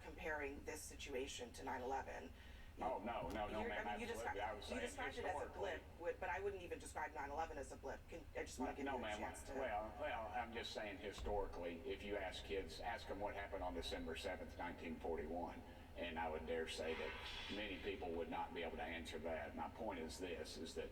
comparing this situation to 9/11. Oh, no, ma'am. I mean, you described it as a blip, but I wouldn't even describe 9/11 as a blip. I just want to give you a chance to... Well, I'm just saying historically, if you ask kids, ask them what happened on December 7th, 1941, and I would dare say that many people would not be able to answer that. My point is this, is that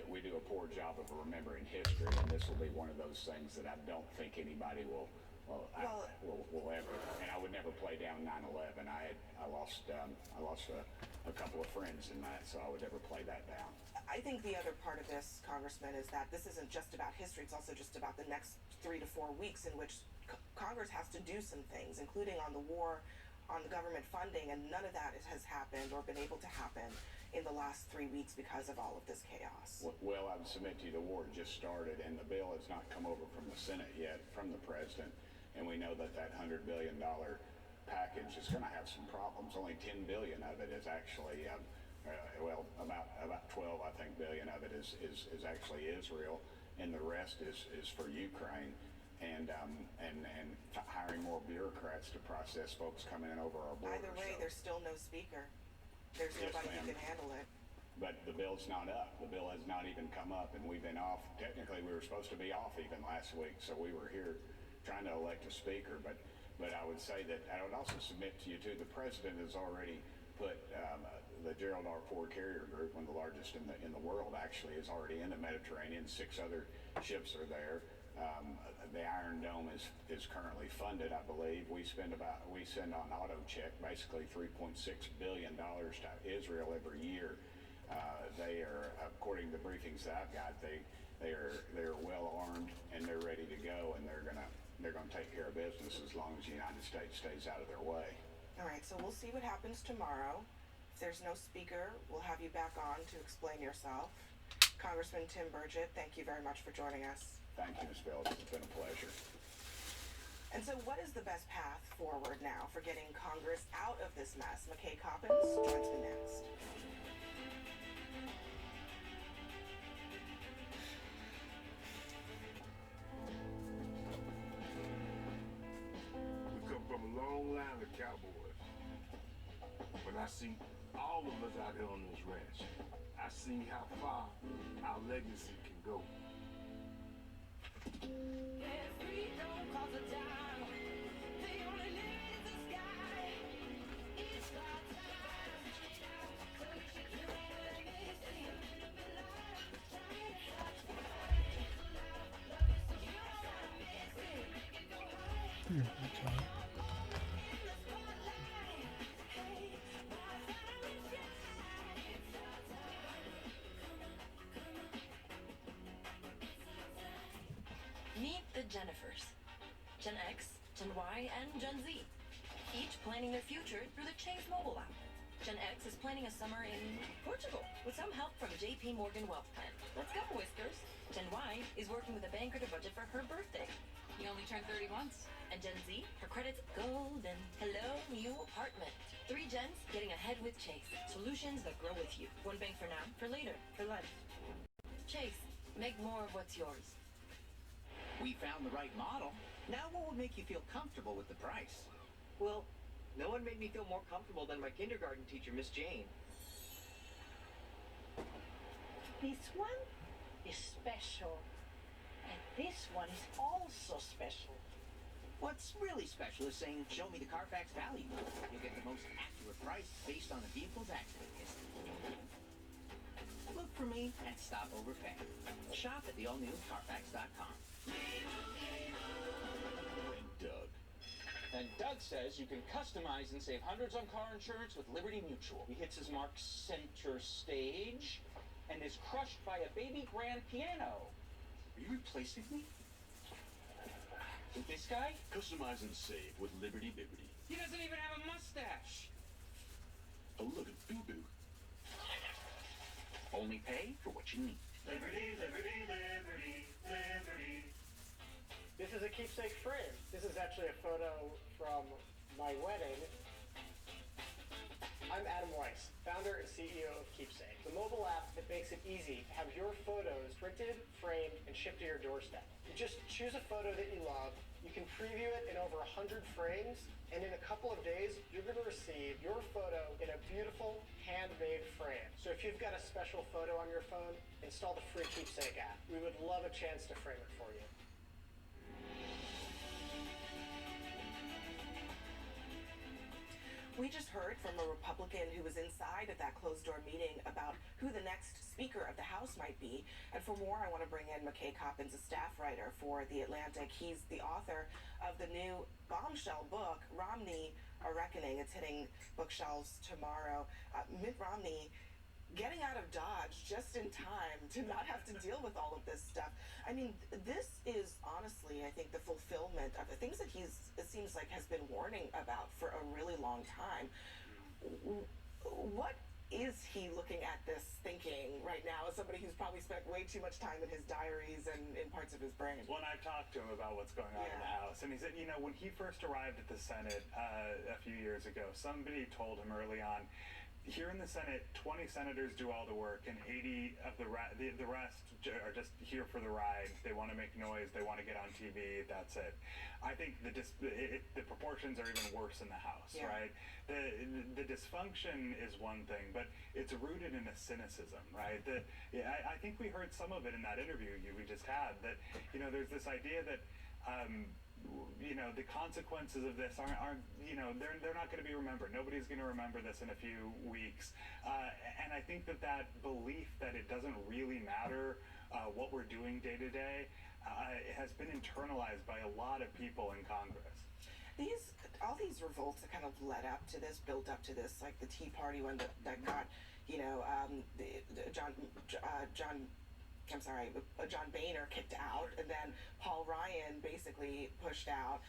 we do a poor job of remembering history, and this will be one of those things that I don't think anybody will ever, and I would never play down 9/11. I lost a couple of friends in that, so I would never play that down. I think the other part of this, Congressman, is that this isn't just about history. It's also just about the next 3 to 4 weeks in which Congress has to do some things, including on the war, on the government funding, and none of that has happened or been able to happen in the last 3 weeks because of all of this chaos. Well, I would submit to you the war just started, and the bill has not come over from the Senate yet, from the president. And we know that $100 billion package is going to have some problems. Only $10 billion of it is actually, about 12, I think, billion of it is actually Israel, and the rest is for Ukraine, and hiring more bureaucrats to process folks coming in over our border. Either way, there's still no speaker. There's nobody who can handle it. But the bill's not up. The bill has not even come up, and we've been off. Technically, we were supposed to be off even last week, so we were here trying to elect a speaker, but I would say that I would also submit to you too, the president has already put the Gerald R. Ford Carrier Group, one of the largest in the world, actually is already in the Mediterranean. 6 other ships are there. The Iron Dome is currently funded, I believe. We send on auto check basically $3.6 billion to Israel every year. They are, according to the briefings that I've got, they're well armed and they're ready to go, and they're gonna take care of business as long as the United States stays out of their way. All right, so we'll see what happens tomorrow. If there's no speaker, we'll have you back on to explain yourself. Congressman Tim Burchett, thank you very much for joining us. Thank you, Ms. Phillips. It's been a pleasure. And so what is the best path forward now for getting Congress out of this mess? McKay Coppins joins me next. From a long line of cowboys. When I see all of us out here on this ranch, I see how far our legacy can go. Meet the Jennifers. Gen X, Gen Y, and Gen Z. Each planning their future through the Chase mobile app. Gen X is planning a summer in Portugal with some help from JP Morgan Wealth Plan. Let's go, Whiskers. Gen Y is working with a banker to budget for her birthday. He only turned 30 once. And Gen Z, her credit's golden. Hello, new apartment. 3 gens getting ahead with Chase. Solutions that grow with you. One bank for now, for later, for life. Chase, make more of what's yours. We found the right model. Now what would make you feel comfortable with the price? Well, no one made me feel more comfortable than my kindergarten teacher, Miss Jane. This one is special. And this one is also special. What's really special is saying, show me the Carfax value. You'll get the most accurate price based on the vehicle's accident history. Look for me at Stopover Pay. Shop at the all-new Carfax.com. And Doug says you can customize and save hundreds on car insurance with Liberty Mutual. He hits his mark center stage and is crushed by a baby grand piano. Are you replacing me? With this guy? Customize and save with Liberty Bibbity. He doesn't even have a mustache. Oh, look, it's Boo-Boo. Only pay for what you need. Liberty, liberty, liberty, liberty. This is a keepsake frame. This is actually a photo from my wedding. I'm Adam Weiss, founder and CEO of Keepsake, the mobile app that makes it easy to have your photos printed, framed, and shipped to your doorstep. You just choose a photo that you love, You can preview it in over 100 frames, and in a couple of days, you're going to receive your photo in a beautiful handmade frame. So if you've got a special photo on your phone, install the free Keepsake app. We would love a chance to frame it for you. We just heard from a Republican who was inside of that closed-door meeting about who the next Speaker of the House might be. And for more, I want to bring in McKay Coppins, a staff writer for The Atlantic. He's the author of the new bombshell book, Romney, A Reckoning. It's hitting bookshelves tomorrow. Mitt Romney getting out of Dodge just in time to not have to deal with all of this stuff. I mean, this is honestly, I think, the fulfillment of the things that it seems like, has been warning about for a really long time. What is he looking at this thinking right now as somebody who's probably spent way too much time in his diaries and in parts of his brain? Well, and I've talked to him about what's going on in the House, and he said, when he first arrived at the Senate a few years ago, somebody told him early on, here in the Senate, 20 senators do all the work, and 80 of the rest are just here for the ride. They want to make noise. They want to get on TV. That's it. I think the proportions are even worse in the House, right? The dysfunction is one thing, but it's rooted in a cynicism, right? I think we heard some of it in that interview we just had, that, there's this idea that, the consequences of this aren't they're not going to be remembered. Nobody's going to remember this in a few weeks. And I think that belief that it doesn't really matter what we're doing day to day has been internalized by a lot of people in Congress. All these revolts that kind of led up to this, built up to this, like the Tea Party one that got, John Boehner kicked out, and then Paul Ryan basically pushed out.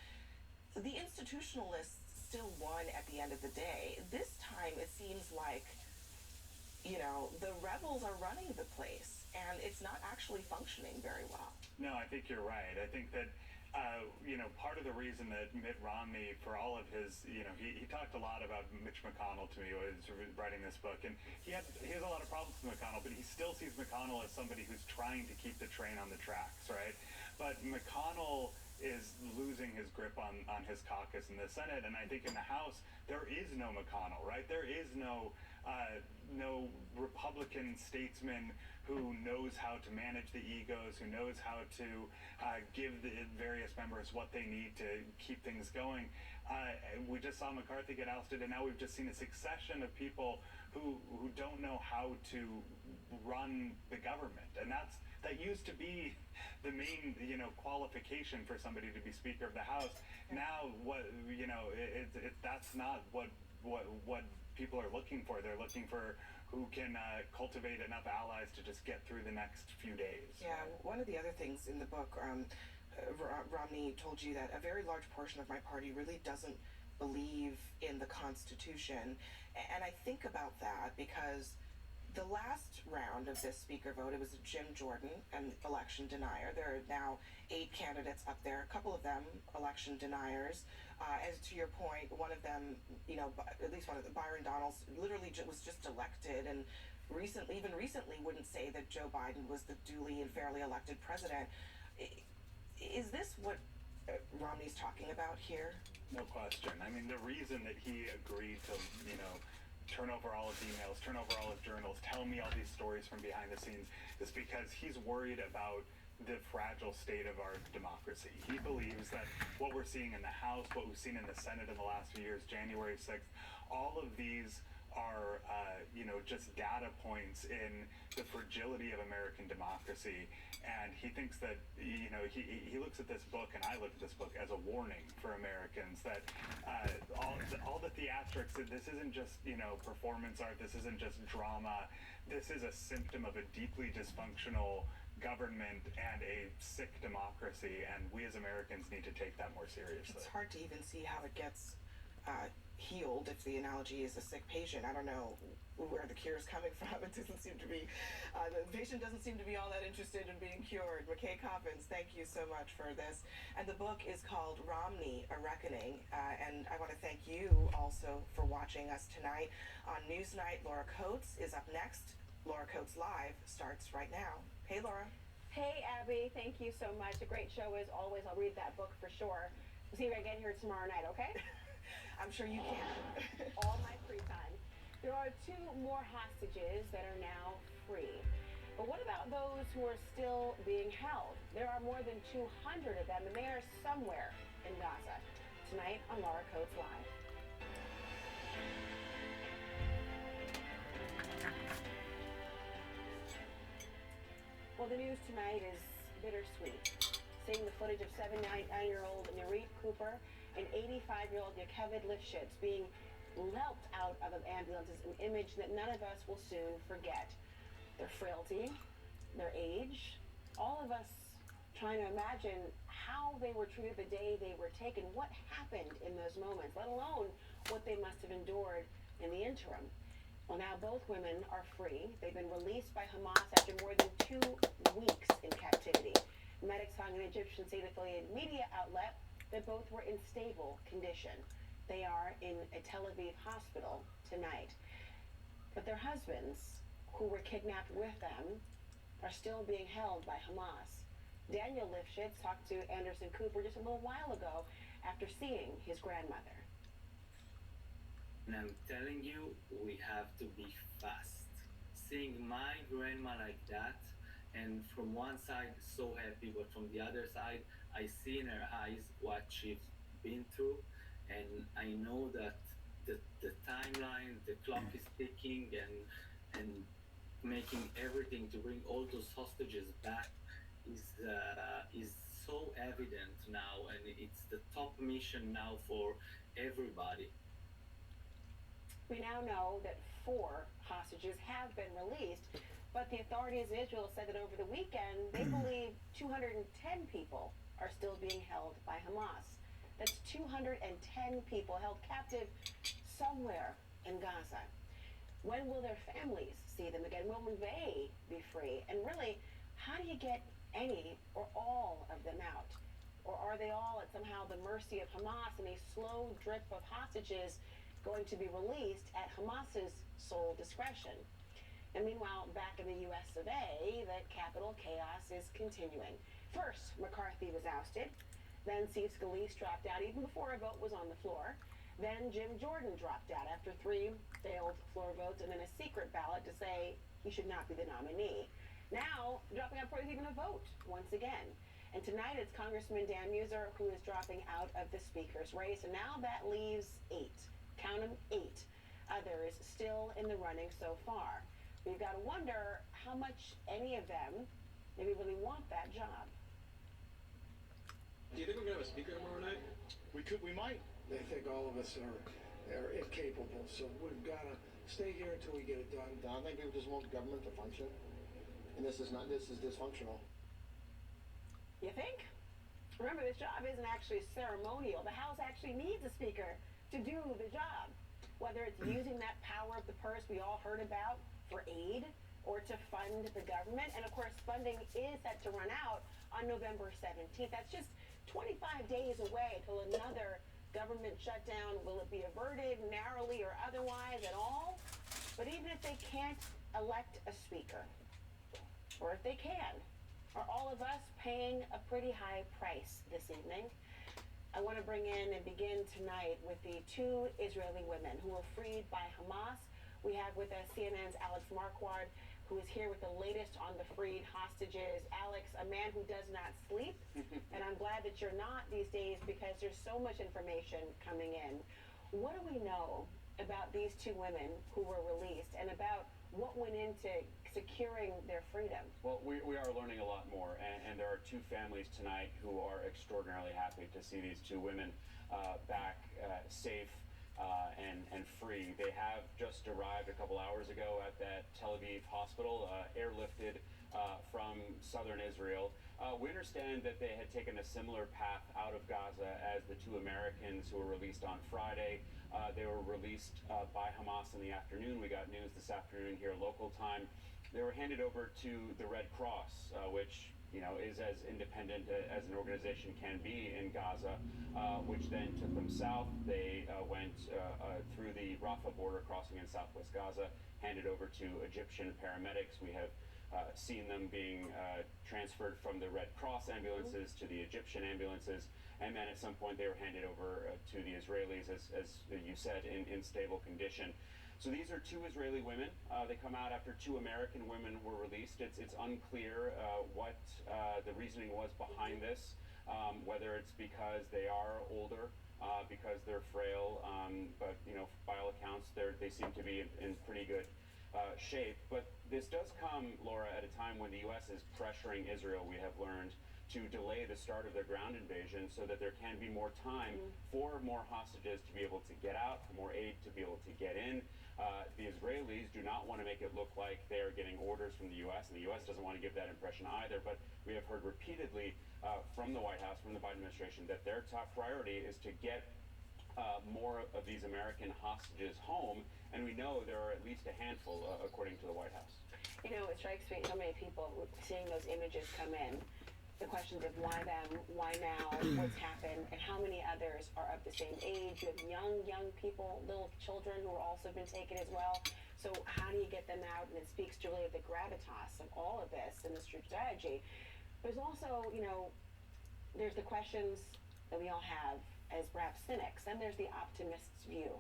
The institutionalists still won at the end of the day. This time it seems like, the rebels are running the place, and it's not actually functioning very well. No, I think you're right. I think that part of the reason that Mitt Romney, for all of his, he talked a lot about Mitch McConnell to me when he was writing this book, and he has a lot of problems with McConnell, but he still sees McConnell as somebody who's trying to keep the train on the tracks, right? But McConnell is losing his grip on his caucus in the Senate, and I think in the House there is no McConnell, right? There is no Republican statesman who knows how to manage the egos, who knows how to give the various members what they need to keep things going. We just saw McCarthy get ousted, and now we've just seen a succession of people who don't know how to run the government, and that used to be the main qualification for somebody to be Speaker of the House. Now that's not what people are looking for. They're looking for who can cultivate enough allies to just get through the next few days. Yeah, one of the other things in the book, Romney told you that a very large portion of my party really doesn't believe in the Constitution. And I think about that because the last round of this speaker vote, it was Jim Jordan, an election denier. There are now 8 candidates up there, a couple of them election deniers. As to your point, one of them, at least one of them, Byron Donalds, literally was just elected, and even recently wouldn't say that Joe Biden was the duly and fairly elected president. Is this what Romney's talking about here? No question. I mean, the reason that he agreed to, turn over all his emails, turn over all his journals, tell me all these stories from behind the scenes, is because he's worried about the fragile state of our democracy. He believes that what we're seeing in the House, what we've seen in the Senate in the last few years, January 6th, all of these are, just data points in the fragility of American democracy. And he thinks that, he looks at this book, and I look at this book, as a warning for Americans that all the theatrics, this isn't just, performance art, this isn't just drama, this is a symptom of a deeply dysfunctional government and a sick democracy, and we as Americans need to take that more seriously. It's hard to even see how it gets healed if the analogy is a sick patient. I don't know where the cure is coming from. It doesn't seem to be, the patient doesn't seem to be all that interested in being cured. McKay Coppins, thank you so much for this. And the book is called Romney, A Reckoning. And I want to thank you also for watching us tonight on Newsnight. Laura Coates is up next. Laura Coates Live starts right now. Hey, Laura. Hey, Abby, thank you so much. A great show as always. I'll read that book for sure. See you again here tomorrow night, okay? I'm sure you can. All my free time. There are 2 more hostages that are now free. But what about those who are still being held? There are more than 200 of them, and they are somewhere in Gaza. Tonight on Laura Coates Live. Well, the news tonight is bittersweet. Seeing the footage of 79-year-old Nurit Cooper and 85-year-old Yocheved Lifshitz being leapt out of an ambulance is an image that none of us will soon forget. Their frailty, their age, all of us trying to imagine how they were treated the day they were taken, what happened in those moments, let alone what they must have endured in the interim. Well, now both women are free. They've been released by Hamas after more than 2 weeks in captivity. Medics found an Egyptian state-affiliated media outlet that both were in stable condition. They are in a Tel Aviv hospital tonight. But their husbands, who were kidnapped with them, are still being held by Hamas. Daniel Lifshitz talked to Anderson Cooper just a little while ago after seeing his grandmother. And I'm telling you, we have to be fast. Seeing my grandma like that, and from one side so happy, but from the other side, I see in her eyes what she's been through, and I know that the timeline, the clock is ticking, and making everything to bring all those hostages back is so evident now, and it's the top mission now for everybody. We now know that 4 hostages have been released, but the authorities in Israel said that over the weekend, they believe 210 people are still being held by Hamas. That's 210 people held captive somewhere in Gaza. When will their families see them again? When will they be free? And really, how do you get any or all of them out? Or are they all at somehow the mercy of Hamas and a slow drip of hostages going to be released at Hamas's sole discretion? And meanwhile, back in the US of A, the Capitol chaos is continuing. First, McCarthy was ousted. Then Steve Scalise dropped out even before a vote was on the floor. Then Jim Jordan dropped out after 3 failed floor votes and then a secret ballot to say he should not be the nominee. Now, dropping out before there's even a vote once again. And tonight it's Congressman Dan Mueser who is dropping out of the speaker's race. And now that leaves 8. Count them, 8 others still in the running so far. We've got to wonder how much any of them maybe really want that job. Do you think we're going to have a speaker tomorrow night? We might. They think all of us are incapable, so we've got to stay here until we get it done. I think people just want government to function, and this is dysfunctional. You think? Remember, this job isn't actually ceremonial. The House actually needs a speaker to do the job, whether it's using that power of the purse we all heard about for aid or to fund the government. And of course, funding is set to run out on November 17th. That's just 25 days away till another government shutdown. Will it be averted narrowly or otherwise at all? But even if they can't elect a speaker, or if they can, are all of us paying a pretty high price this evening? I want to bring in and begin tonight with the 2 Israeli women who were freed by Hamas. We have with us CNN's Alex Marquardt, who is here with the latest on the freed hostages. Alex, a man who does not sleep, and I'm glad that you're not these days because there's so much information coming in. What do we know about these 2 women who were released and about what went into securing their freedom? Well, we are learning a lot more, and there are 2 families tonight who are extraordinarily happy to see these 2 women back safe and free. They have just arrived a couple hours ago at that Tel Aviv hospital, airlifted from southern Israel. We understand that they had taken a similar path out of Gaza as the 2 Americans who were released on Friday. They were released by Hamas in the afternoon. We got news this afternoon here local time. They were handed over to the Red Cross, which is as independent as an organization can be in Gaza, which then took them south. They went through the Rafah border crossing in southwest Gaza, handed over to Egyptian paramedics. We have seen them being transferred from the Red Cross ambulances to the Egyptian ambulances, and then at some point they were handed over to the Israelis, as you said, in stable condition. So these are two Israeli women. They come out after two American women were released. It's unclear what the reasoning was behind this, whether it's because they are older, because they're frail, but by all accounts they seem to be in pretty good shape. But this does come, Laura, at a time when the U.S. is pressuring Israel, we have learned, to delay the start of their ground invasion so that there can be more time for more hostages to be able to get out, for more aid to be able to get in. The Israelis do not want to make it look like they are getting orders from the U.S., and the U.S. doesn't want to give that impression either. But we have heard repeatedly from the White House, from the Biden administration, that their top priority is to get more of these American hostages home, and we know there are at least a handful, according to the White House. It strikes me, so many people seeing those images come in, the questions of why them, why now, what's happened, and how many others are of the same age. You have young people, little children who are also been taken as well. So how do you get them out? And it speaks to really the gravitas of all of this and the strategy. There's also, there's the questions that we all have as perhaps cynics, and there's the optimist's view.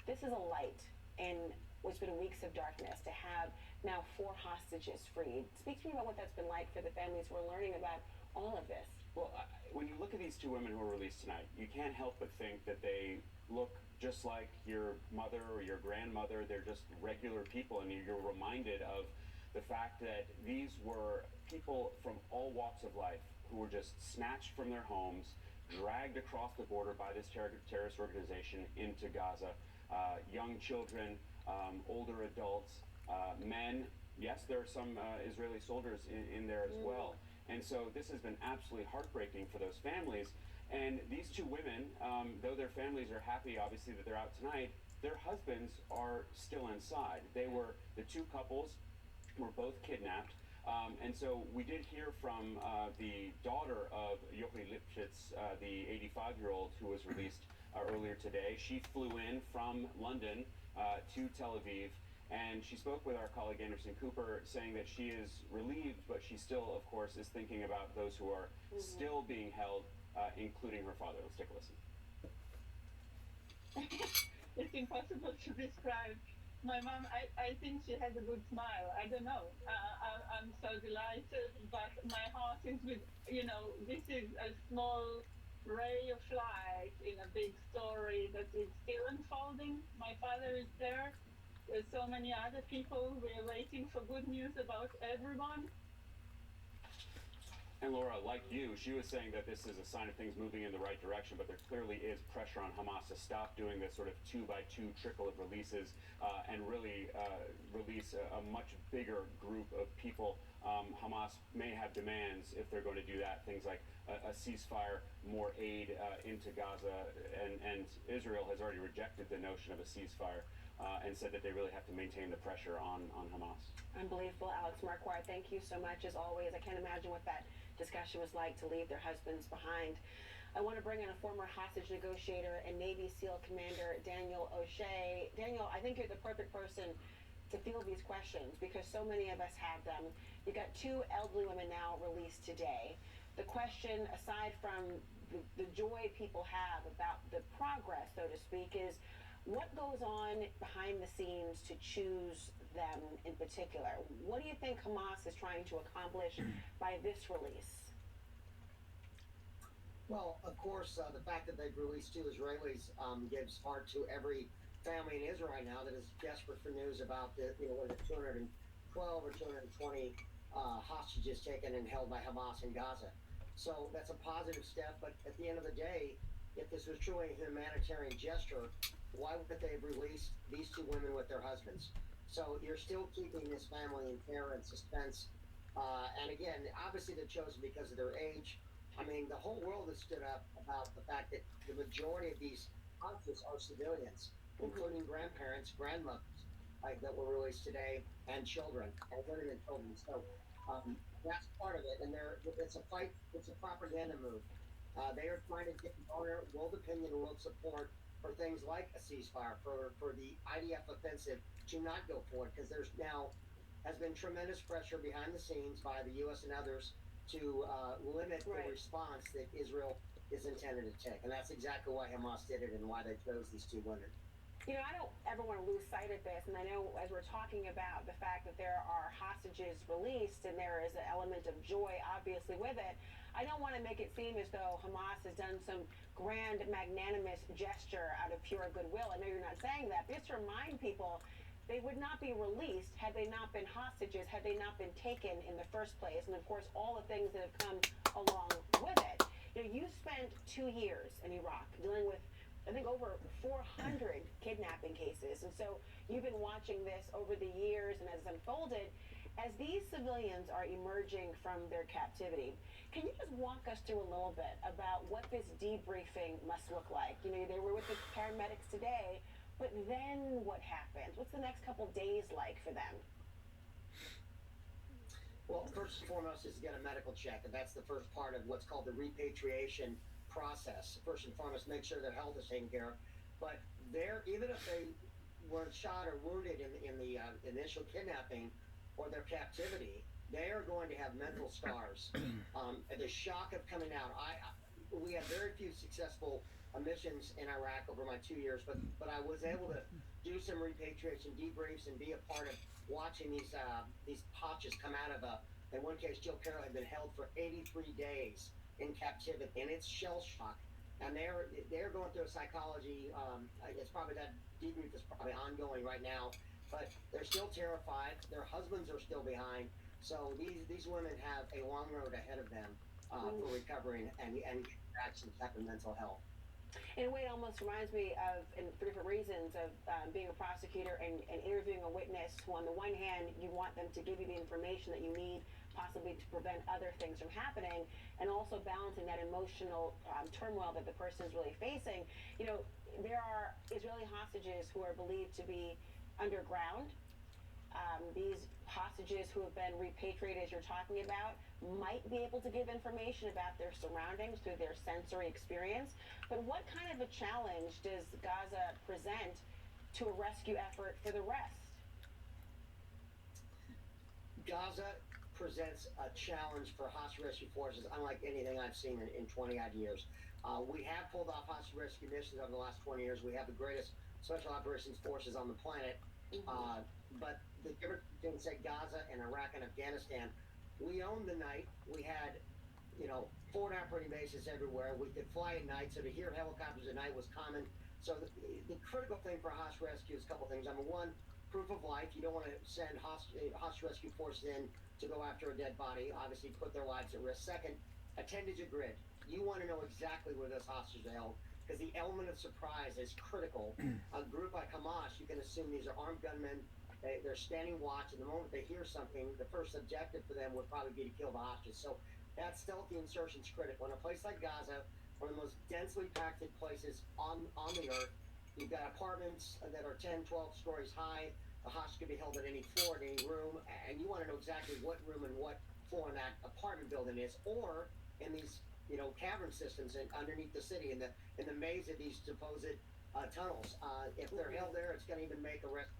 This is a light in what's been weeks of darkness to have now 4 hostages freed. Speak to me about what that's been like for the families who are learning about all of this. Well, when you look at these two women who were released tonight, you can't help but think that they look just like your mother or your grandmother. They're just regular people, and you're reminded of the fact that these were people from all walks of life who were just snatched from their homes, dragged across the border by this terrorist organization into Gaza. Young children, older adults, men. Yes, there are some Israeli soldiers in there as well. And so this has been absolutely heartbreaking for those families. And these two women, though their families are happy, obviously, that they're out tonight, their husbands are still inside. The two couples were both kidnapped. And so we did hear from the daughter of Yochi Lipschitz, the 85-year-old who was released earlier today. She flew in from London to Tel Aviv. And she spoke with our colleague Anderson Cooper, saying that she is relieved, but she still, of course, is thinking about those who are still being held, including her father. Let's take a listen. It's impossible to describe. My mom, I think she has a good smile. I don't know. I'm so delighted, but my heart is with, this is a small ray of light in a big story that is still unfolding. My father is there. There's so many other people. We're waiting for good news about everyone. And Laura, like you, she was saying that this is a sign of things moving in the right direction, but there clearly is pressure on Hamas to stop doing this sort of 2-by-2 trickle of releases and really release a much bigger group of people. Hamas may have demands if they're going to do that, things like a ceasefire, more aid into Gaza, and Israel has already rejected the notion of a ceasefire. And said that they really have to maintain the pressure on Hamas. Unbelievable. Alex Marquardt, thank you so much as always. I can't imagine what that discussion was like to leave their husbands behind. I want to bring in a former hostage negotiator and Navy SEAL Commander Daniel O'Shea. Daniel, I think you're the perfect person to field these questions because so many of us have them. You've got 2 elderly women now released today. The question, aside from the joy people have about the progress, so to speak, is what goes on behind the scenes to choose them in particular? What do you think Hamas is trying to accomplish by this release? Well, of course, the fact that they've released 2 Israelis gives heart to every family in Israel right now that is desperate for news about the 212 or 220 hostages taken and held by Hamas in Gaza. So that's a positive step, but at the end of the day, if this was truly a humanitarian gesture, why would they have released these 2 women with their husbands? So you're still keeping this family in terror and suspense. And again, obviously they're chosen because of their age. I mean, the whole world has stood up about the fact that the majority of these hostages are civilians, including grandparents, grandmothers, that were released today, and children, and women and children. So that's part of it. And it's a fight, it's a propaganda move. They are trying to get garner world opinion and world support for things like a ceasefire, for the IDF offensive to not go forward, because there's now has been tremendous pressure behind the scenes by the U.S. and others to limit the response that Israel is intended to take. And that's exactly why Hamas did it and why they chose these two women. You know, I don't ever want to lose sight of this, and I know as we're talking about the fact that there are hostages released and there is an element of joy, obviously, with it, I don't want to make it seem as though Hamas has done some grand, magnanimous gesture out of pure goodwill. I know you're not saying that, but just to remind people, they would not be released had they not been hostages, had they not been taken in the first place, and of course, all the things that have come along with it. You know, you spent 2 years in Iraq dealing with, I think, over 400 kidnapping cases. And so you've been watching this over the years and as it's unfolded. As these civilians are emerging from their captivity, can you just walk us through a little bit about what this debriefing must look like? You know, they were with the paramedics today, but then what happens? What's the next couple days like for them? Well, first and foremost is to get a medical check, and that's the first part of what's called the repatriation process. First and foremost, make sure their health is taken care of. But even if they were shot or wounded in the initial kidnapping or their captivity, they are going to have mental scars. The shock of coming out. We had very few successful missions in Iraq over my 2 years, but I was able to do some repatriation debriefs and be a part of watching these hostages come out of in one case, Jill Carroll had been held for 83 days in captivity, and it's shell shock, and they're going through a psychology. It's probably that debrief is probably ongoing right now, but they're still terrified. Their husbands are still behind, so these women have a long road ahead of them for recovering and back some type of mental health. In a way, it almost reminds me of, for different reasons, of being a prosecutor and interviewing a witness who, on the one hand, you want them to give you the information that you need, possibly to prevent other things from happening, and also balancing that emotional turmoil that the person is really facing. You know, there are Israeli hostages who are believed to be underground. These hostages who have been repatriated, as you're talking about, might be able to give information about their surroundings through their sensory experience. But what kind of a challenge does Gaza present to a rescue effort for the rest? Gaza presents a challenge for hostage rescue forces unlike anything I've seen in 20-odd years. We have pulled off hostage rescue missions over the last 20 years. We have the greatest special operations forces on the planet. But the difference between, say, Gaza and Iraq and Afghanistan, we owned the night. We had, forward operating bases everywhere. We could fly at night, so to hear helicopters at night was common. So the critical thing for hostage rescue is a couple things. Number one, proof of life. You don't want to send hostage rescue forces in to go after a dead body, obviously put their lives at risk. Second, a 10-digit grid. You want to know exactly where those hostages are held, because the element of surprise is critical. A group like Hamas, you can assume these are armed gunmen. They're standing watch, and the moment they hear something, the first objective for them would probably be to kill the hostages. So that stealthy insertion is critical. In a place like Gaza, one of the most densely packed places on the earth, you've got apartments that are 10, 12 stories high. The hostage could be held at any floor, at any room, and you want to know exactly what room and what floor in that apartment building is, or in these cavern systems and underneath the city in the maze of these supposed tunnels. If they're held there, it's going to even make a rescue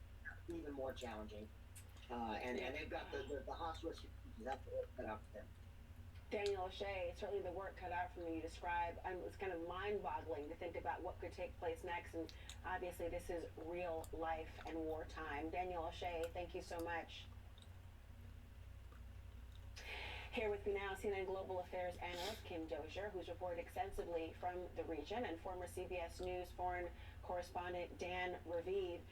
even more challenging. And they've got the hostage rescue that's cut out for them. Daniel O'Shea, certainly the work cut out from you describe. It's kind of mind-boggling to think about what could take place next, and obviously this is real life and wartime. Daniel O'Shea, thank you so much. Here with me now, CNN Global Affairs analyst Kim Dozier, who's reported extensively from the region, and former CBS News foreign correspondent Dan Raviv.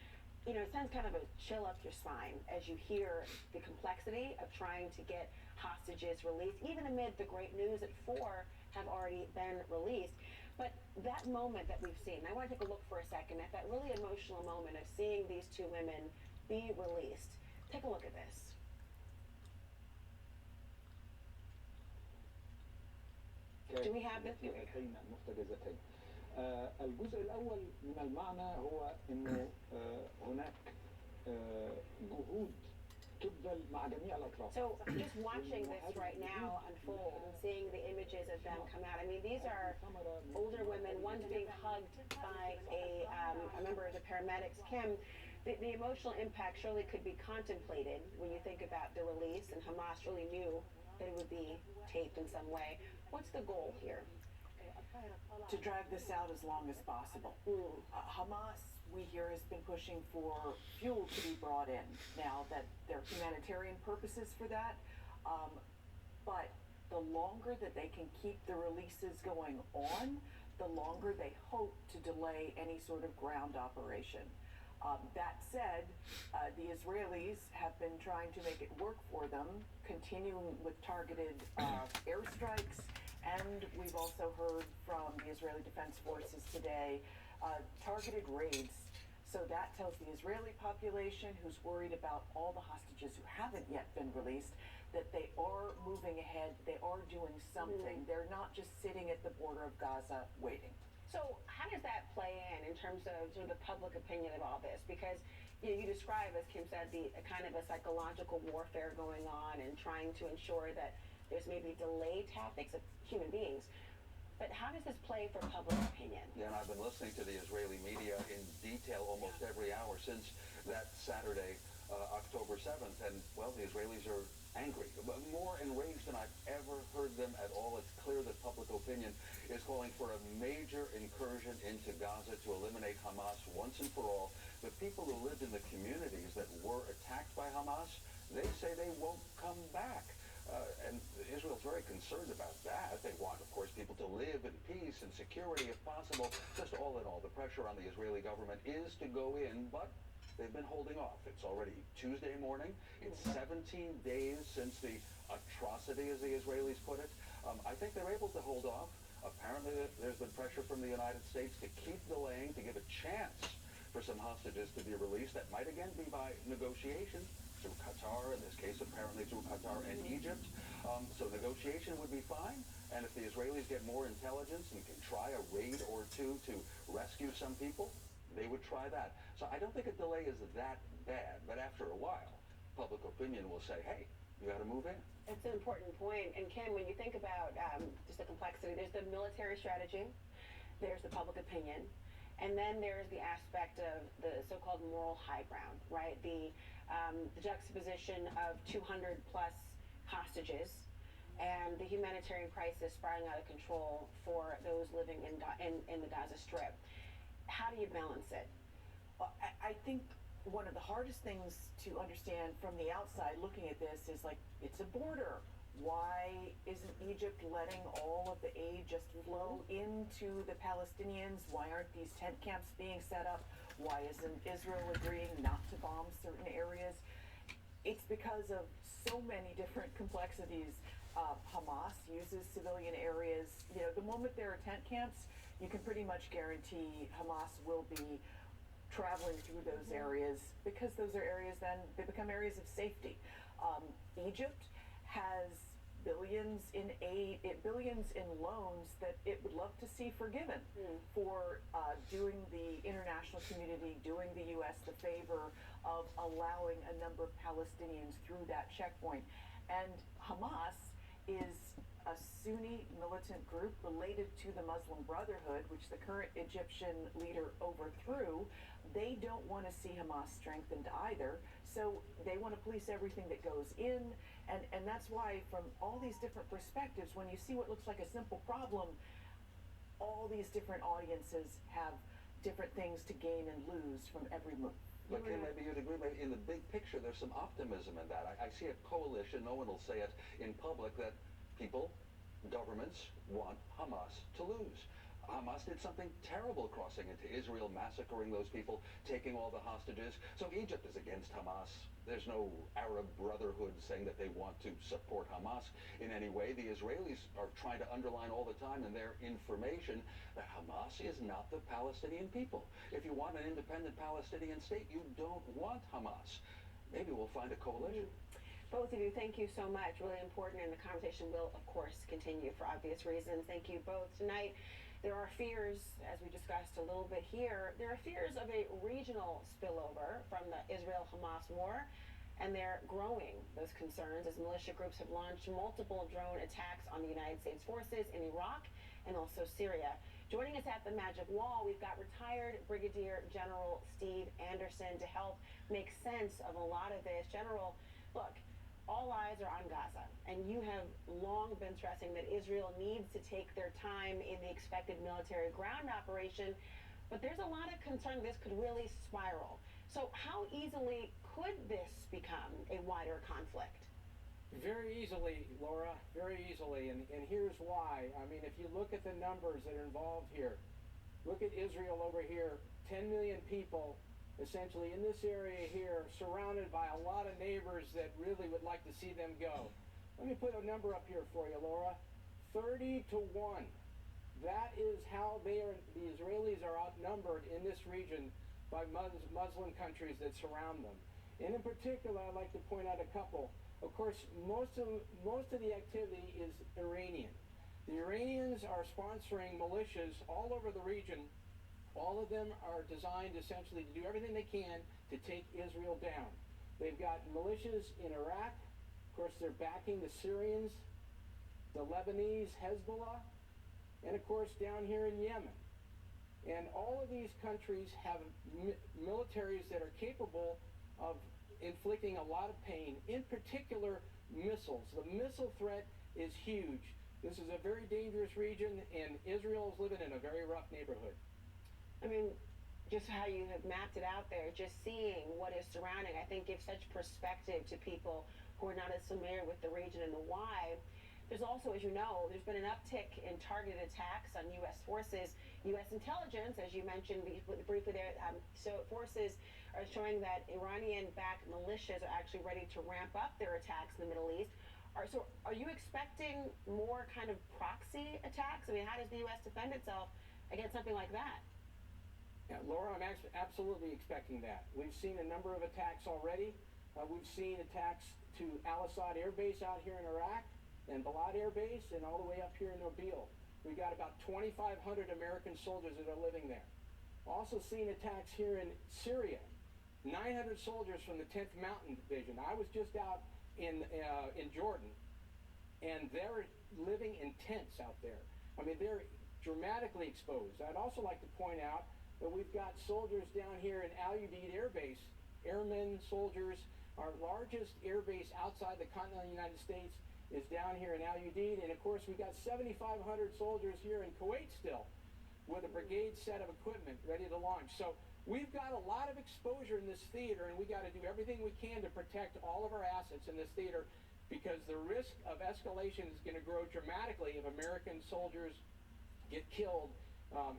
It sends kind of a chill up your spine as you hear the complexity of trying to get hostages released, even amid the great news that 4 have already been released. But that moment that we've seen, I want to take a look for a second at that really emotional moment of seeing these 2 women be released. Take a look at this. Do we have this? المفترضتين. الجزء الأول من المعنى هو إنه هناك جهود تبذل مع جميع الأطراف. So just watching this right now unfold and seeing the images of them come out. I mean, these are older women. One's being hugged by a member of the paramedics. Kim, The emotional impact surely could be contemplated when you think about the release, and Hamas really knew that it would be taped in some way. What's the goal here? To drag this out as long as possible. Hamas, we hear, has been pushing for fuel to be brought in. Now that there are humanitarian purposes for that, but the longer that they can keep the releases going on, the longer they hope to delay any sort of ground operation. That said, the Israelis have been trying to make it work for them, continuing with targeted airstrikes, and we've also heard from the Israeli Defense Forces today targeted raids. So that tells the Israeli population, who's worried about all the hostages who haven't yet been released, that they are moving ahead, they are doing something. They're not just sitting at the border of Gaza waiting. So how does that play in terms of sort of the public opinion of all this? Because you describe, as Kim said, the kind of a psychological warfare going on and trying to ensure that there's maybe delay tactics of human beings. But how does this play for public opinion? Yeah, and I've been listening to the Israeli media in detail almost every hour since that Saturday, October 7th, and, well, the Israelis are angry, more enraged than I've ever heard them at all. It's clear that public opinion is calling for a major incursion into Gaza to eliminate Hamas once and for all. The people who lived in the communities that were attacked by Hamas, they say they won't come back. And Israel's very concerned about that. They want, of course, people to live in peace and security if possible. Just all in all, the pressure on the Israeli government is to go in, but they've been holding off. It's already Tuesday morning. It's 17 days since the atrocity, as the Israelis put it. I think they're able to hold off. Apparently, there's been pressure from the United States to keep delaying, to give a chance for some hostages to be released. That might again be by negotiation through Qatar, in this case apparently through Qatar and Egypt. So negotiation would be fine, and if the Israelis get more intelligence and can try a raid or two to rescue some people, they would try that. So I don't think a delay is that bad, but after a while, public opinion will say, hey, you got to move in. It's an important point. And Kim, when you think about just the complexity, there's the military strategy, there's the public opinion, and then there's the aspect of the so-called moral high ground, right? The juxtaposition of 200 plus hostages and the humanitarian crisis spiraling out of control for those living in the Gaza Strip. How do you balance it? Well, I think one of the hardest things to understand from the outside looking at this is, like, it's a border. Why isn't Egypt letting all of the aid just flow into the Palestinians? Why aren't these tent camps being set up? Why isn't Israel agreeing not to bomb certain areas? It's because of so many different complexities. Hamas uses civilian areas. You know, the moment there are tent camps, you can pretty much guarantee Hamas will be traveling through those areas, because those are areas then, they become areas of safety. Egypt has billions in aid, billions in loans that it would love to see forgiven for doing the international community, doing the U.S. the favor of allowing a number of Palestinians through that checkpoint. And Hamas is a Sunni militant group related to the Muslim Brotherhood, which the current Egyptian leader overthrew. They don't want to see Hamas strengthened either, so they want to police everything that goes in, and that's why, from all these different perspectives, when you see what looks like a simple problem, all these different audiences have different things to gain and lose from every move. But Kim, maybe you'd agree, maybe in the big picture, there's some optimism in that. I see a coalition, no one will say it in public, that people, governments, want Hamas to lose. Hamas did something terrible crossing into Israel, massacring those people, taking all the hostages. So Egypt is against Hamas. There's no Arab Brotherhood saying that they want to support Hamas in any way. The Israelis are trying to underline all the time in their information that Hamas is not the Palestinian people. If you want an independent Palestinian state, you don't want Hamas. Maybe we'll find a coalition. Both of you, thank you so much. Really important, and the conversation will, of course, continue for obvious reasons. Thank you both. Tonight, there are fears, as we discussed a little bit here, there are fears of a regional spillover from the Israel-Hamas war, and they're growing, those concerns, as militia groups have launched multiple drone attacks on the United States forces in Iraq and also Syria. Joining us at the Magic Wall, we've got retired Brigadier General Steve Anderson to help make sense of a lot of this. General, look, all eyes are on Gaza, and you have long been stressing that Israel needs to take their time in the expected military ground operation, but there's a lot of concern this could really spiral. So how easily could this become a wider conflict? Very easily, Laura, very easily, and here's why. I mean, if you look at the numbers that are involved here, look at Israel over here, 10 million people essentially in this area here, surrounded by a lot of neighbors that really would like to see them go. Let me put a number up here for you, Laura. 30 to 1. That is how the Israelis are outnumbered in this region by Muslim countries that surround them. And in particular, I'd like to point out a couple. Of course, most of the activity is Iranian. The Iranians are sponsoring militias all over the region. All of them are designed essentially to do everything they can to take Israel down. They've got militias in Iraq. Of course, they're backing the Syrians, the Lebanese Hezbollah, and of course down here in Yemen. And all of these countries have militaries that are capable of inflicting a lot of pain, in particular missiles. The missile threat is huge. This is a very dangerous region, and Israel is living in a very rough neighborhood. I mean, just how you have mapped it out there, just seeing what is surrounding, I think gives such perspective to people who are not as familiar with the region and the why. There's also, as you know, there's been an uptick in targeted attacks on U.S. forces. U.S. intelligence, as you mentioned briefly there, forces are showing that Iranian-backed militias are actually ready to ramp up their attacks in the Middle East. So are you expecting more kind of proxy attacks? I mean, how does the U.S. defend itself against something like that? Yeah, Laura, I'm absolutely expecting that. We've seen a number of attacks already. We've seen attacks to Al-Assad Air Base out here in Iraq, and Balad Air Base, and all the way up here in Erbil. We got about 2,500 American soldiers that are living there. Also seen attacks here in Syria. 900 soldiers from the 10th Mountain Division. I was just out in Jordan, and they're living in tents out there. I mean, they're dramatically exposed. I'd also like to point out that we've got soldiers down here in Al Udeid Air Base, airmen, soldiers. Our largest air base outside the continental United States is down here in Al Udeid, and of course we got 7,500 soldiers here in Kuwait still, with a brigade set of equipment ready to launch. So we've got a lot of exposure in this theater, and we got to do everything we can to protect all of our assets in this theater, because the risk of escalation is going to grow dramatically if American soldiers get killed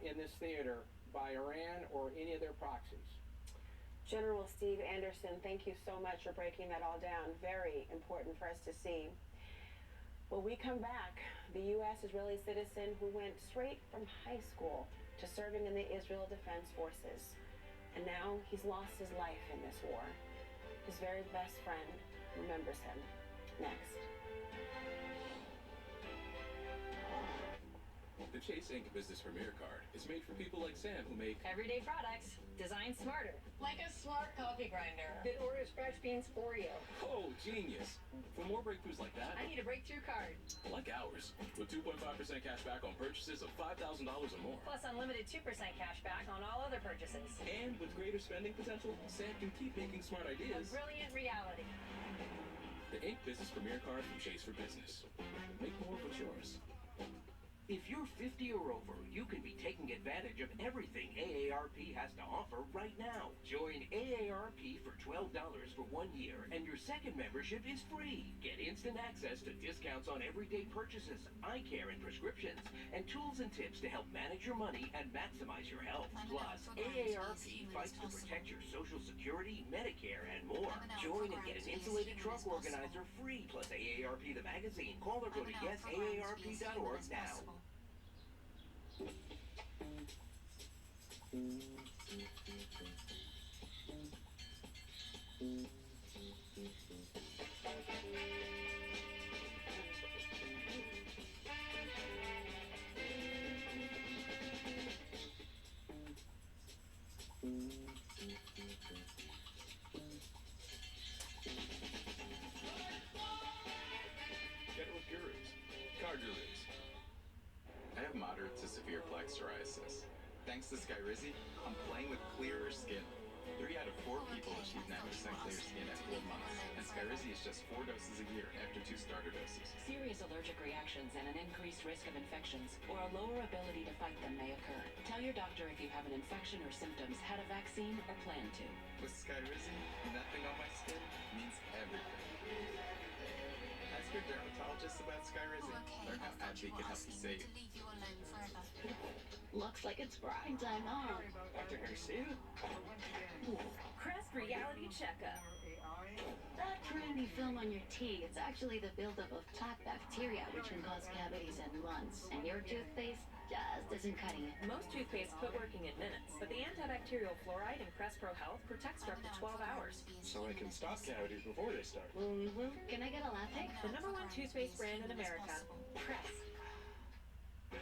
in this theater by Iran or any of their proxies. General Steve Anderson, thank you so much for breaking that all down. Very important for us to see. When we come back, the U.S.-Israeli citizen who went straight from high school to serving in the Israel Defense Forces. And now he's lost his life in this war. His very best friend remembers him. Next. The Chase Ink Business Premier Card is made for people like Sam who make everyday products designed smarter. Like a smart coffee grinder that orders fresh beans for you. Oh, genius. For more breakthroughs like that, I need a breakthrough card. Like ours, with 2.5% cash back on purchases of $5,000 or more. Plus unlimited 2% cash back on all other purchases. And with greater spending potential, Sam can keep making smart ideas a brilliant reality. The Ink Business Premier Card from Chase for Business. Make more of what's yours. If you're 50 or over, you can be taking advantage of everything AARP has to offer right now. Join AARP for $12 for 1 year, and your second membership is free. Get instant access to discounts on everyday purchases, eye care and prescriptions, and tools and tips to help manage your money and maximize your health. Plus, AARP fights to protect your Social Security, Medicare, and more. Join and get an insulated trunk organizer free, plus AARP the magazine. Call or go to yesaarp.org now. Get it with Gurus. Car Gurus. I have moderate to severe plaque psoriasis. Thanks to Skyrizi, I'm playing with clearer skin. 3 out of 4 people achieve 90% clear skin at 4 months, and Skyrizi is just 4 doses a year after 2 starter doses. Serious allergic reactions and an increased risk of infections or a lower ability to fight them may occur. Tell your doctor if you have an infection or symptoms, had a vaccine, or plan to. With Skyrizi, nothing on my skin means everything. Ask your dermatologist about Skyrizi. Learn how AbbVie can help you save. Looks like it's prime time on. Dr. Garcia? Crest Reality Checkup. That trendy film on your teeth, it's actually the buildup of top bacteria, which can cause cavities in months. And your toothpaste just isn't cutting it. Most toothpaste quit working in minutes, but the antibacterial fluoride in Crest Pro Health protects for up to 12 hours. So I can stop cavities before they start. Mm-hmm. Can I get a latte? The #1 toothpaste brand in America, Crest.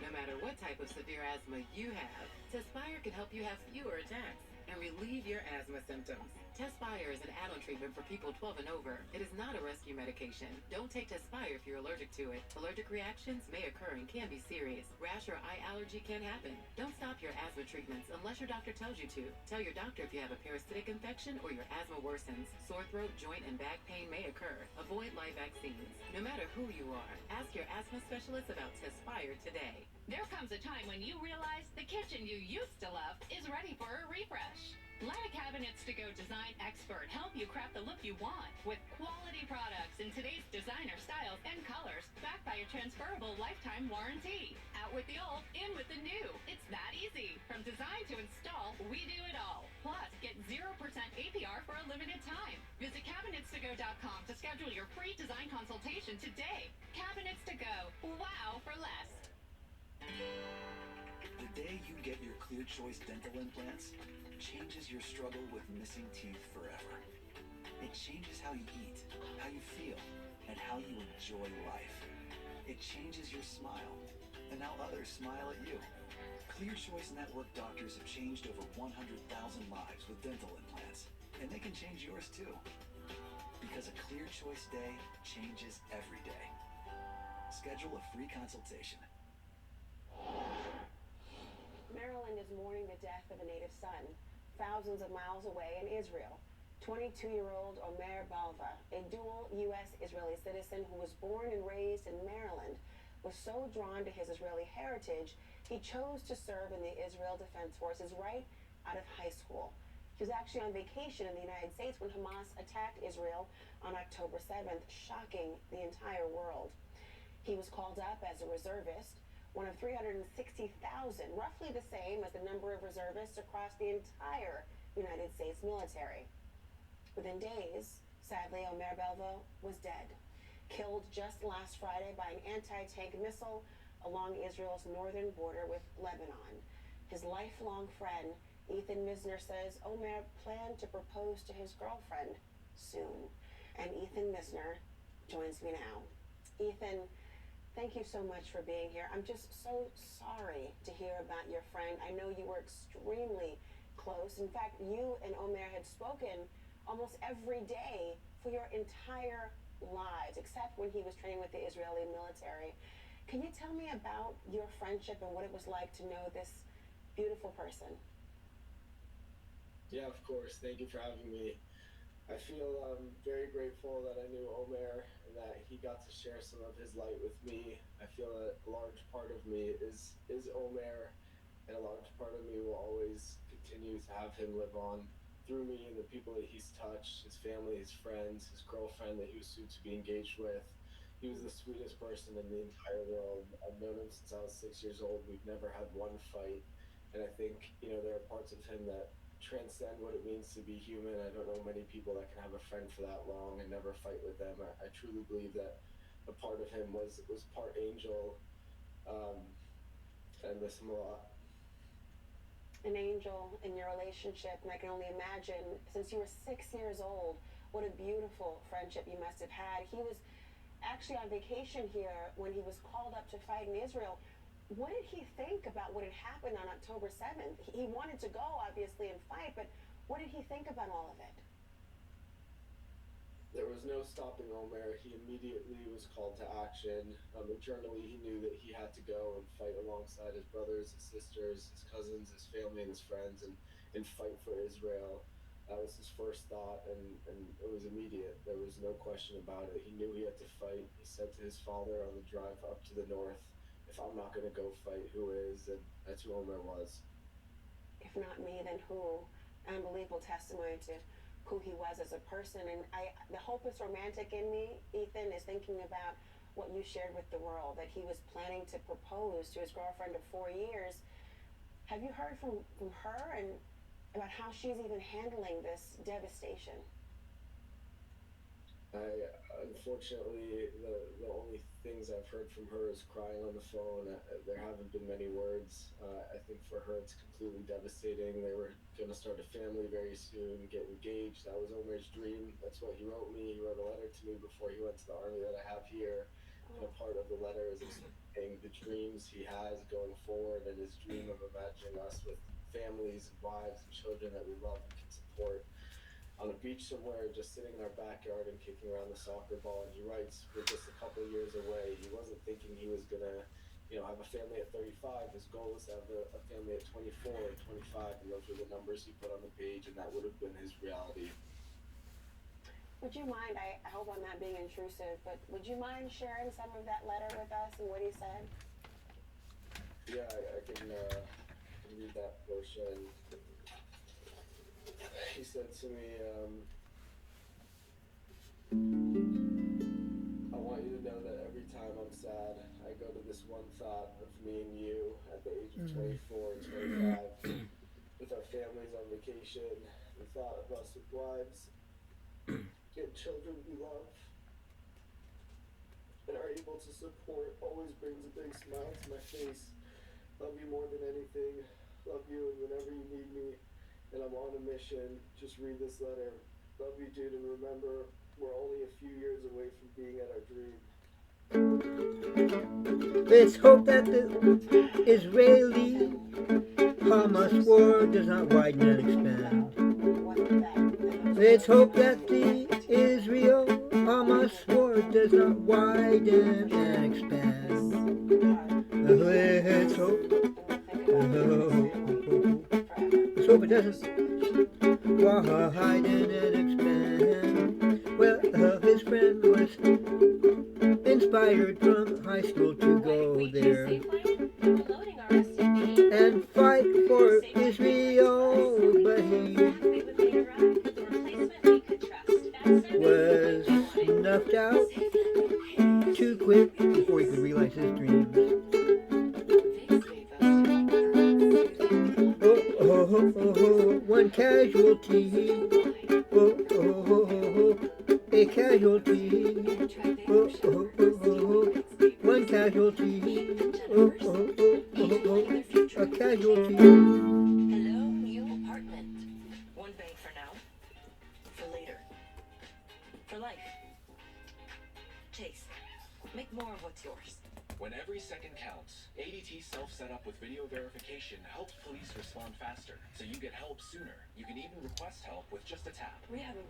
No matter what type of severe asthma you have, Tespire can help you have fewer attacks and relieve your asthma symptoms. Tespire is an add-on treatment for people 12 and over. It is not a rescue medication. Don't take Tespire if you're allergic to it. Allergic reactions may occur and can be serious. Rash or eye allergy can happen. Don't stop your asthma treatments unless your doctor tells you to. Tell your doctor if you have a parasitic infection or your asthma worsens. Sore throat, joint, and back pain may occur. Avoid live vaccines. No matter who you are, ask your asthma specialist about Tespire today. There comes a time when you realize the kitchen you used to love is ready for a refresh. Let a Cabinets to Go design expert help you craft the look you want with quality products in today's designer styles and colors, backed by a transferable lifetime warranty. Out with the old, in with the new. It's that easy. From design to install, we do it all. Plus, get 0% APR for a limited time. Visit cabinetstogo.com to schedule your free design consultation today. Cabinets to Go. Wow for less. The day you get your Clear Choice dental implants changes your struggle with missing teeth forever. It changes how you eat, how you feel, and how you enjoy life. It changes your smile, and how others smile at you. Clear Choice Network doctors have changed over 100,000 lives with dental implants, and they can change yours too. Because a Clear Choice day changes every day. Schedule a free consultation. Maryland is mourning the death of a native son, thousands of miles away in Israel. 22-year-old Omer Balva, a dual U.S.-Israeli citizen who was born and raised in Maryland, was so drawn to his Israeli heritage, he chose to serve in the Israel Defense Forces right out of high school. He was actually on vacation in the United States when Hamas attacked Israel on October 7th, shocking the entire world. He was called up as a reservist, one of 360,000, roughly the same as the number of reservists across the entire United States military. Within days, sadly, Omer Belvo was dead, killed just last Friday by an anti-tank missile along Israel's northern border with Lebanon. His lifelong friend, Ethan Misner, says Omer planned to propose to his girlfriend soon. And Ethan Misner joins me now. Ethan, thank you so much for being here. I'm just so sorry to hear about your friend. I know you were extremely close. In fact, you and Omer had spoken almost every day for your entire lives, except when he was training with the Israeli military. Can you tell me about your friendship and what it was like to know this beautiful person? Yeah, of course. Thank you for having me. I feel very grateful that I knew Omer and that he got to share some of his light with me. I feel that a large part of me is Omer, and a large part of me will always continue to have him live on through me and the people that he's touched, his family, his friends, his girlfriend that he was soon to be engaged with. He was the sweetest person in the entire world. I've known him since I was 6 years old. We've never had one fight. And I think, there are parts of him that transcend what it means to be human. I don't know many people that can have a friend for that long and never fight with them. I truly believe that a part of him was part angel, and I miss him a lot. An angel in your relationship, and I can only imagine, since you were 6 years old, what a beautiful friendship you must have had. He was actually on vacation here when he was called up to fight in Israel. What did he think about what had happened on October 7th? He wanted to go, obviously, and fight, but what did he think about all of it? There was no stopping Omer. He immediately was called to action. Internally, he knew that he had to go and fight alongside his brothers, his sisters, his cousins, his family, and his friends, and fight for Israel. That was his first thought, and it was immediate. There was no question about it. He knew he had to fight. He said to his father on the drive up to the north, if I'm not going to go fight, who is? And that's who Omer was. If not me, then who? Unbelievable testimony to who he was as a person. And the hopeless romantic in me, Ethan, is thinking about what you shared with the world, that he was planning to propose to his girlfriend of 4 years. Have you heard from her and about how she's even handling this devastation? Unfortunately, the only things I've heard from her is crying on the phone. There haven't been many words. I think for her it's completely devastating. They were going to start a family very soon, get engaged. That was Omer's dream. That's what he wrote me. He wrote a letter to me before he went to the army that I have here. And a part of the letter is explaining the dreams he has going forward and his dream of imagining us with families and wives and children that we love and can support on a beach somewhere, just sitting in our backyard and kicking around the soccer ball. And he writes, we're just a couple of years away. He wasn't thinking he was gonna, have a family at 35. His goal was to have a family at 24 or 25, and those were the numbers he put on the page, and that would have been his reality. Would you mind, I hope I'm not being intrusive, but would you mind sharing some of that letter with us and what he said? Yeah, I can read that portion. He said to me, I want you to know that every time I'm sad, I go to this one thought of me and you at the age of 24 and 25, with our families on vacation, the thought of us with wives and children we love and are able to support always brings a big smile to my face. Love you more than anything. Love you, and whenever you need me, and I'm on a mission, just read this letter. Love you, dude, and remember, we're only a few years away from being at our dream. Let's hope that the Israeli-HAMAS war does not widen and expand. Let's hope that the Israel-HAMAS war does not widen and expand. Let's hope. Let's hope it doesn't widen and expand. Well, his friend was inspired from high school to go there and fight for Israel, but he was snuffed out too quick before he could realize his dreams. One casualty, a casualty, one casualty, a casualty. Hello, new apartment. One bag for now, for later, for life. Chase, make more of what's yours. When every second counts, ADT self-setup with video verification helps police respond faster, so you get help sooner. You can even request help with just a tap. We have a